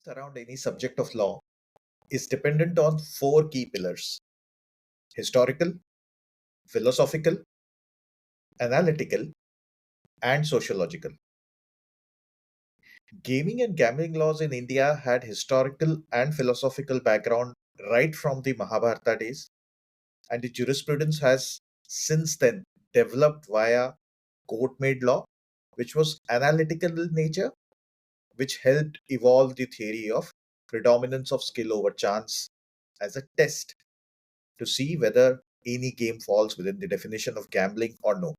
Around any subject of law is dependent on four key pillars: historical, philosophical, analytical, and sociological. Gaming and gambling laws in India had historical and philosophical background right from the Mahabharata days, and the jurisprudence has since then developed via court made law, which was analytical in nature, which helped evolve the theory of predominance of skill over chance as a test to see whether any game falls within the definition of gambling or no.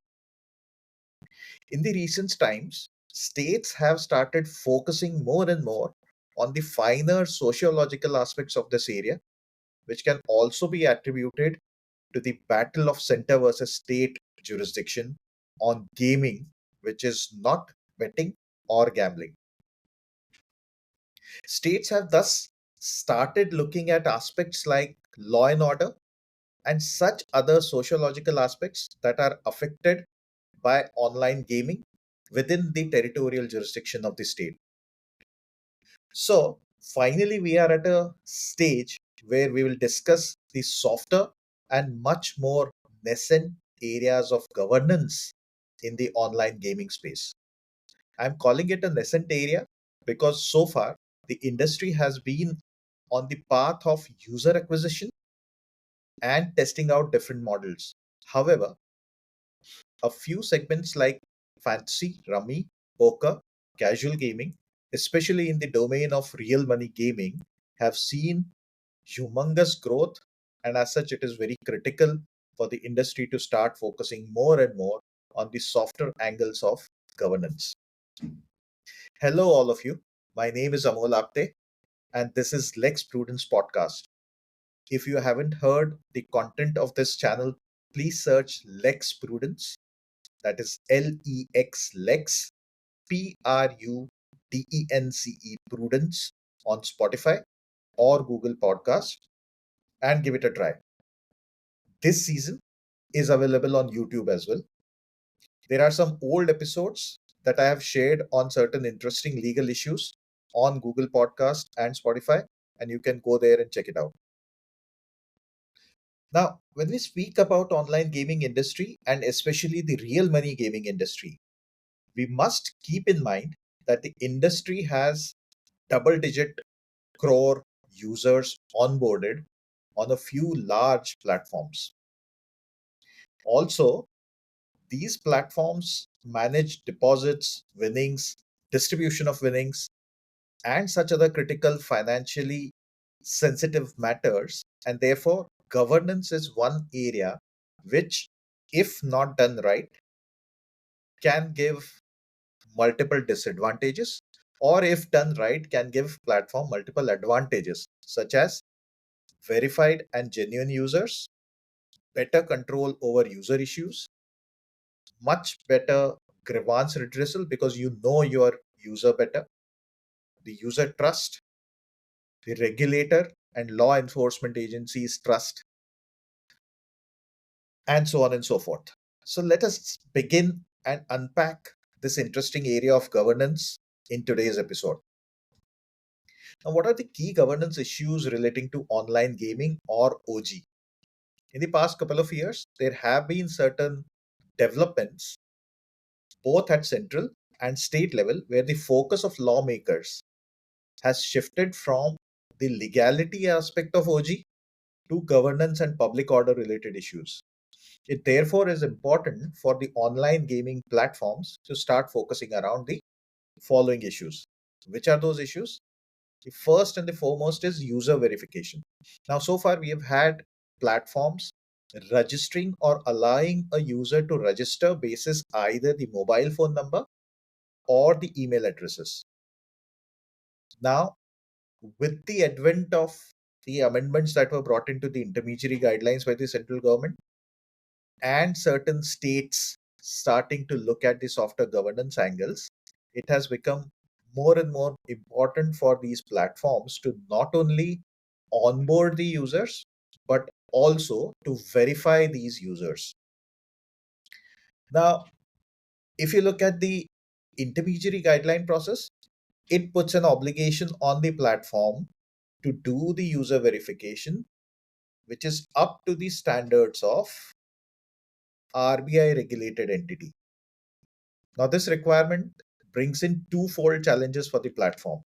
In the recent times, states have started focusing more and more on the finer sociological aspects of this area, which can also be attributed to the battle of center versus state jurisdiction on gaming, which is not betting or gambling. States have thus started looking at aspects like law and order and such other sociological aspects that are affected by online gaming within the territorial jurisdiction of the state. So, finally, we are at a stage where we will discuss the softer and much more nascent areas of governance in the online gaming space. I'm calling it a nascent area because so far the industry has been on the path of user acquisition and testing out different models. However, a few segments like fantasy, rummy, poker, casual gaming, especially in the domain of real money gaming, have seen humongous growth, and as such, it is very critical for the industry to start focusing more and more on the softer angles of governance. Hello, all of you. My name is Amol Apte, and this is Lex Prudence Podcast. If you haven't heard the content of this channel, please search Lex Prudence, that is Lex Prudence Prudence on Spotify or Google Podcast and give it a try. This season is available on YouTube as well. There are some old episodes that I have shared on certain interesting legal issues on Google Podcast and Spotify, and you can go there and check it out. Now, when we speak about online gaming industry and especially the real money gaming industry, we must keep in mind that the industry has double digit crore users onboarded on a few large platforms. Also, these platforms manage deposits, winnings, distribution of winnings, and such other critical financially sensitive matters. And therefore, governance is one area which, if not done right, can give multiple disadvantages, or if done right, can give platform multiple advantages, such as verified and genuine users, better control over user issues, much better grievance redressal because you know your user better, the user trust, the regulator and law enforcement agencies trust, and so on and so forth. So let us begin and unpack this interesting area of governance in today's episode. Now, what are the key governance issues relating to online gaming or OG? In the past couple of years, there have been certain developments both at central and state level where the focus of lawmakers has shifted from the legality aspect of OG to governance and public order related issues. It therefore is important for the online gaming platforms to start focusing around the following issues. Which are those issues? The first and the foremost is user verification. Now, so far, we have had platforms registering or allowing a user to register basis either the mobile phone number or the email addresses. Now, with the advent of the amendments that were brought into the intermediary guidelines by the central government and certain states starting to look at the softer governance angles, it has become more and more important for these platforms to not only onboard the users but also to verify these users. Now, if you look at the intermediary guideline process, It puts an obligation on the platform to do the user verification, which is up to the standards of RBI regulated entity. Now, this requirement brings in twofold challenges for the platform.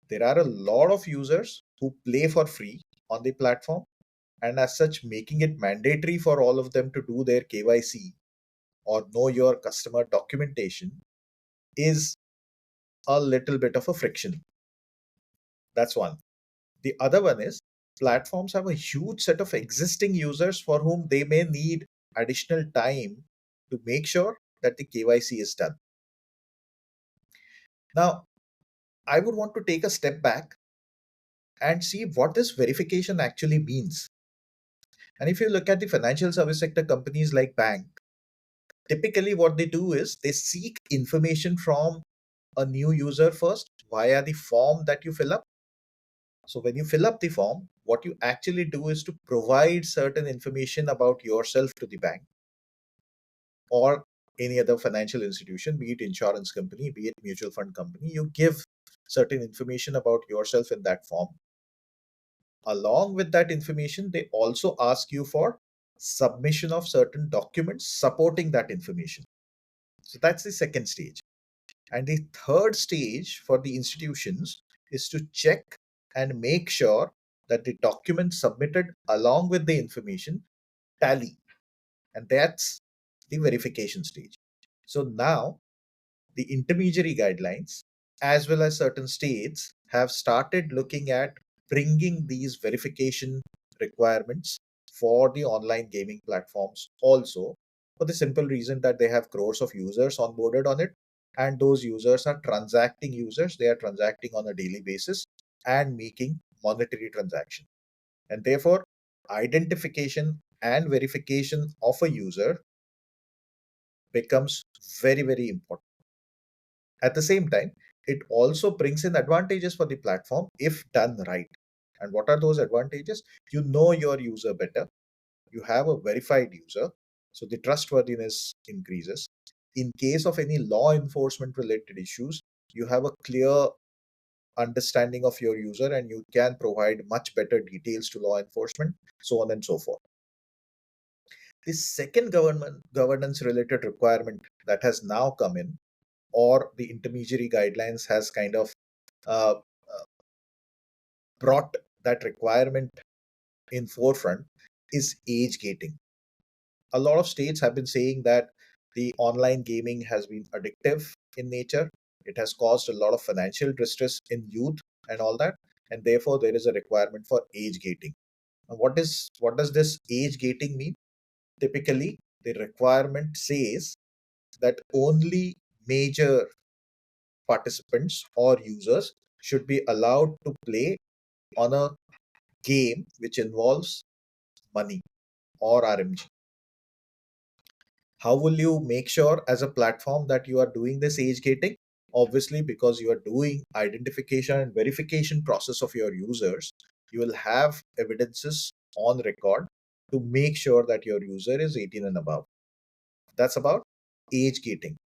There are a lot of users who play for free on the platform, and as such, making it mandatory for all of them to do their KYC or know your customer documentation is a little bit of a friction. That's one. The other one is platforms have a huge set of existing users for whom they may need additional time to make sure that the KYC is done. Now, I would want to take a step back and see what this verification actually means. And if you look at the financial service sector companies like bank, typically what they do is they seek information from a new user first via the form that you fill up. So when you fill up the form, what you actually do is to provide certain information about yourself to the bank or any other financial institution, be it insurance company, be it mutual fund company. You give certain information about yourself in that form. Along with that information, they also ask you for submission of certain documents supporting that information. So that's the second stage. And the third stage for the institutions is to check and make sure that the documents submitted along with the information tally. And that's the verification stage. So now the intermediary guidelines, as well as certain states, have started looking at bringing these verification requirements for the online gaming platforms also, for the simple reason that they have crores of users onboarded on it, and those users are transacting users. They are transacting on a daily basis and making monetary transaction, and therefore identification and verification of a user becomes very, very important. At the same time, it also brings in advantages for the platform if done right. And what are those advantages? You know your user better, you have a verified user, so the trustworthiness increases. In case of any law enforcement related issues, you have a clear understanding of your user and you can provide much better details to law enforcement, so on and so forth. The second government governance related requirement that has now come in, or the intermediary guidelines has kind of uh, brought that requirement in forefront, is age gating. A lot of states have been saying that the online gaming has been addictive in nature. It has caused a lot of financial distress in youth and all that, and therefore there is a requirement for age gating. Now, what does this age gating mean? Typically, the requirement says that only major participants or users should be allowed to play on a game which involves money or RMG. How will you make sure as a platform that you are doing this age gating? Obviously, because you are doing identification and verification process of your users, you will have evidences on record to make sure that your user is 18 and above. That's about age gating.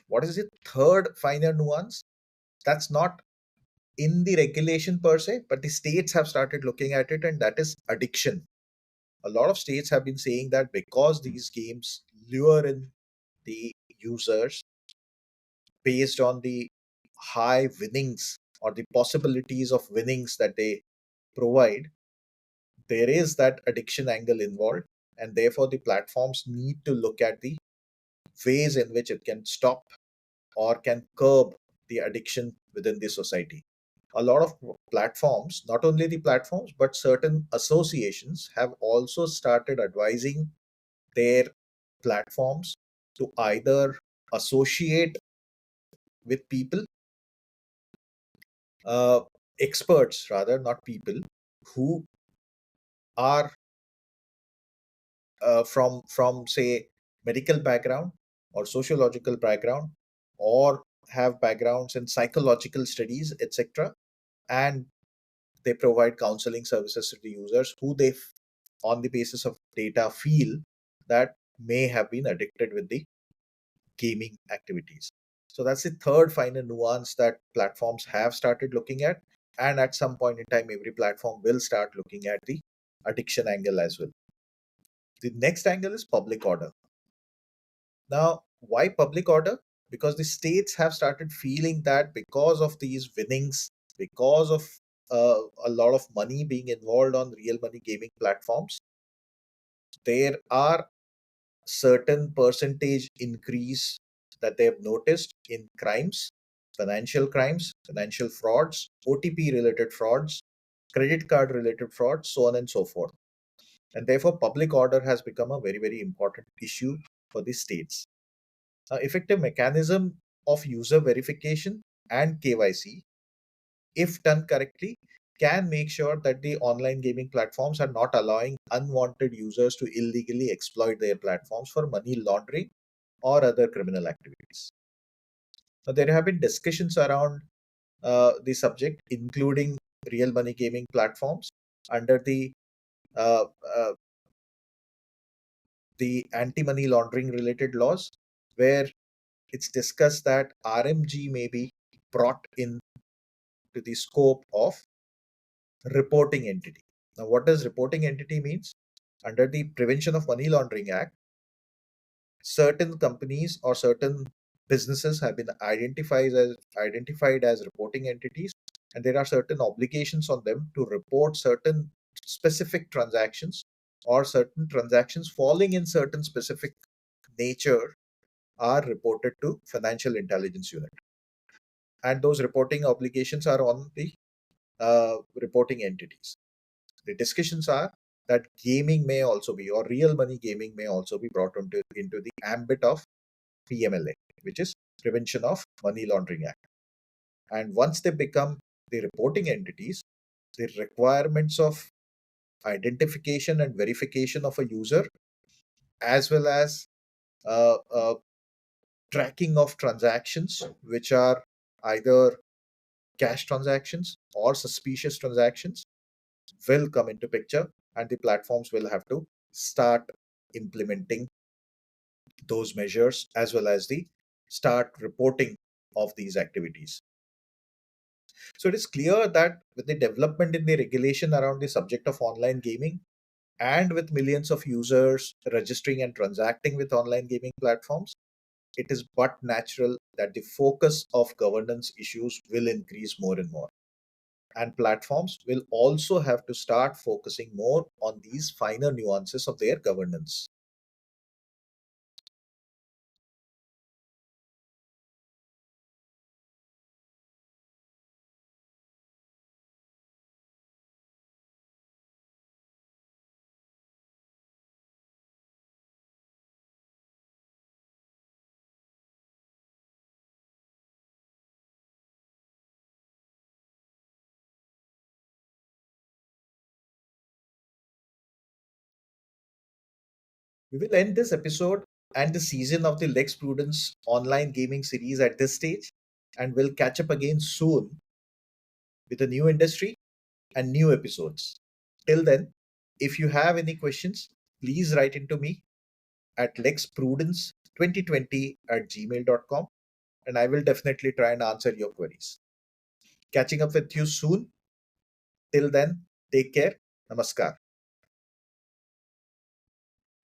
What is the third finer nuance? That's not in the regulation per se, but the states have started looking at it, and that is addiction. A lot of states have been saying that because these games lure in the users based on the high winnings or the possibilities of winnings that they provide, there is that addiction angle involved, and therefore the platforms need to look at the ways in which it can stop or can curb the addiction within the society. A lot of platforms, not only the platforms, but certain associations have also started advising their platforms to either associate with people, uh, experts rather, not people, who are from say medical background or sociological background, or have backgrounds in psychological studies, etc., and they provide counseling services to the users who they on the basis of data feel that may have been addicted with the gaming activities. So that's the third final nuance that platforms have started looking at. And at some point in time, every platform will start looking at the addiction angle as well. The next angle is public order. Now, why public order? Because the states have started feeling that because of these winnings, because of a lot of money being involved on real money gaming platforms, there are certain percentage increase that they have noticed in crimes, financial frauds, OTP related frauds, credit card related frauds, so on and so forth. And therefore, public order has become a very, very important issue for the states. Effective mechanism of user verification and KYC, if done correctly, can make sure that the online gaming platforms are not allowing unwanted users to illegally exploit their platforms for money laundering or other criminal activities. Now, there have been discussions around the subject, including real money gaming platforms under uh, uh, the anti-money laundering related laws, where it's discussed that RMG may be brought in to the scope of reporting entity. Now, what does reporting entity means? Under the Prevention of Money Laundering Act, certain companies or certain businesses have been identified as reporting entities, and there are certain obligations on them to report certain specific transactions or certain transactions falling in certain specific nature are reported to financial intelligence unit, and those reporting obligations are on the reporting entities. The discussions are that gaming may also be, or real money gaming may also be brought into the ambit of PMLA, which is Prevention of Money Laundering Act. And once they become the reporting entities, the requirements of identification and verification of a user, as well as tracking of transactions, which are either cash transactions or suspicious transactions, will come into picture, and the platforms will have to start implementing those measures as well as the start reporting of these activities. So it is clear that with the development in the regulation around the subject of online gaming, and with millions of users registering and transacting with online gaming platforms, it is but natural that the focus of governance issues will increase more and more. And platforms will also have to start focusing more on these finer nuances of their governance. We will end this episode and the season of the Lex Prudence online gaming series at this stage, and we'll catch up again soon with a new industry and new episodes. Till then, if you have any questions, please write into me at lexprudence2020 at gmail.com, and I will definitely try and answer your queries. Catching up with you soon. Till then, take care. Namaskar.